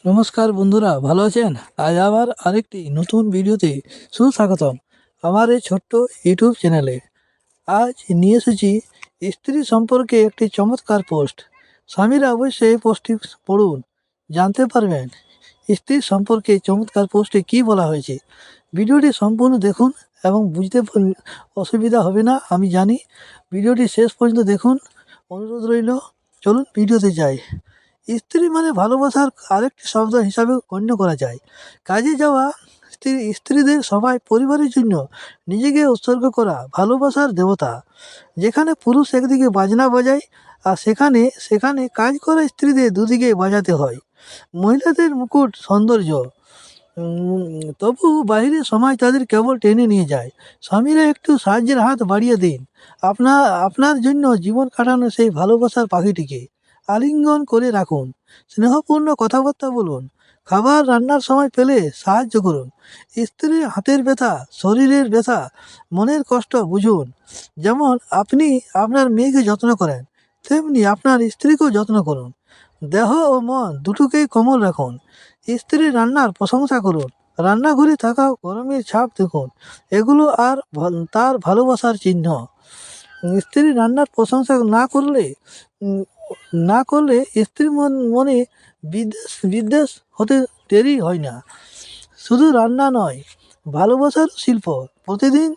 নমস্কার বন্ধুরা, ভালো আছেন? আজ আবার আরেকটি নতুন ভিডিওতে সুস্বাগতম আমার এই ছোট্ট ইউটিউব চ্যানেলে। আজ নিয়ে এসেছি স্ত্রী সম্পর্কে একটি চমৎকার পোস্ট। স্বামীরা অবশ্যই এই পোস্টটি পড়ুন, জানতে পারবেন স্ত্রী সম্পর্কে চমৎকার পোস্টে কী বলা হয়েছে। ভিডিওটি সম্পূর্ণ দেখুন এবং বুঝতে অসুবিধা হবে না আমি জানি। ভিডিওটি শেষ পর্যন্ত দেখুন, অনুরোধ রইল। চলুন ভিডিওতে যাই। স্ত্রী মানে ভালোবাসার আরেকটি শব্দ হিসাবে গণ্য করা যায়। কাজে যাওয়া স্ত্রীদের সবাই পরিবারের জন্য নিজেকে উৎসর্গ করা ভালোবাসার দেবতা। যেখানে পুরুষ একদিকে বাজনা বাজায় আর সেখানে সেখানে কাজ করা স্ত্রীদের দুদিকে বাজাতে হয়। মহিলাদের মুকুট সৌন্দর্য, তবু বাইরে সময় তাদের কেবল টেনে নিয়ে যায়। স্বামীরা একটু সাহায্যের হাত বাড়িয়ে দিন আপনার জন্য জীবন কাটানো সেই ভালোবাসার পাখিটিকে আলিঙ্গন করে রাখুন। স্নেহপূর্ণ কথাবার্তা বলুন, খাবার রান্নার সময় পেলে সাহায্য করুন। স্ত্রীর হাতের ব্যথা, শরীরের ব্যথা, মনের কষ্ট বুঝুন। যেমন আপনি আপনার মেয়েকে যত্ন করেন, তেমনি আপনার স্ত্রীকেও যত্ন করুন। দেহ ও মন দুটোকেই কোমল রাখুন। স্ত্রীর রান্নার প্রশংসা করুন, রান্নাঘরে থাকা গরমের ছাপ দেখুন, এগুলো তার ভালোবাসার চিহ্ন। স্ত্রী রান্নার প্রশংসা না করলে স্ত্রীর মনে বিদ্বেষ হতে দেরি হয় না। শুধু রান্না নয়, ভালোবাসার শিল্প। প্রতিদিন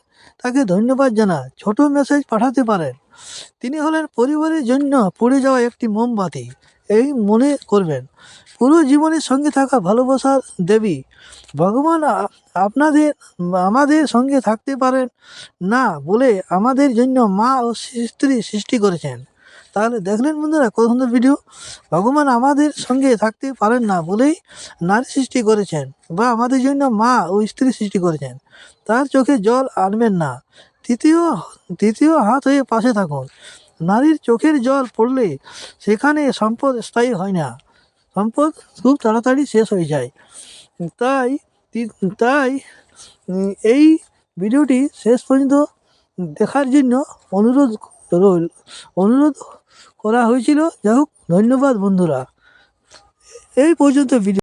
তাকে ধন্যবাদ জানা ছোট মেসেজ পাঠাতে পারেন। তিনি হলেন পরিবারের জন্য পুড়ে যাওয়া একটি মোমবাতি। এই মনে করবেন, পুরো জীবনের সঙ্গে থাকা ভালোবাসার দেবী। ভগবান আমাদের সঙ্গে থাকতে পারেন না বলে আমাদের জন্য মা ও স্ত্রী সৃষ্টি করেছেন। তাহলে দেখলেন বন্ধুরা, কত সুন্দর ভিডিও। ভগবান আমাদের সঙ্গে থাকতে পারেন না বলেই নারী সৃষ্টি করেছেন, বা আমাদের জন্য মা ও স্ত্রী সৃষ্টি করেছেন। তার চোখে জল আনবেন না, তৃতীয় হাত হয়ে পাশে থাকুন। নারীর চোখের জল পড়লে সেখানে সম্পদ স্থায়ী হয় না, সম্পদ খুব তাড়াতাড়ি শেষ হয়ে যায়। তাই তাই এই ভিডিওটি শেষ পর্যন্ত দেখার জন্য অনুরোধ করা হয়েছিল। যাই হোক, ধন্যবাদ বন্ধুরা। এই পর্যন্ত ভিডিও।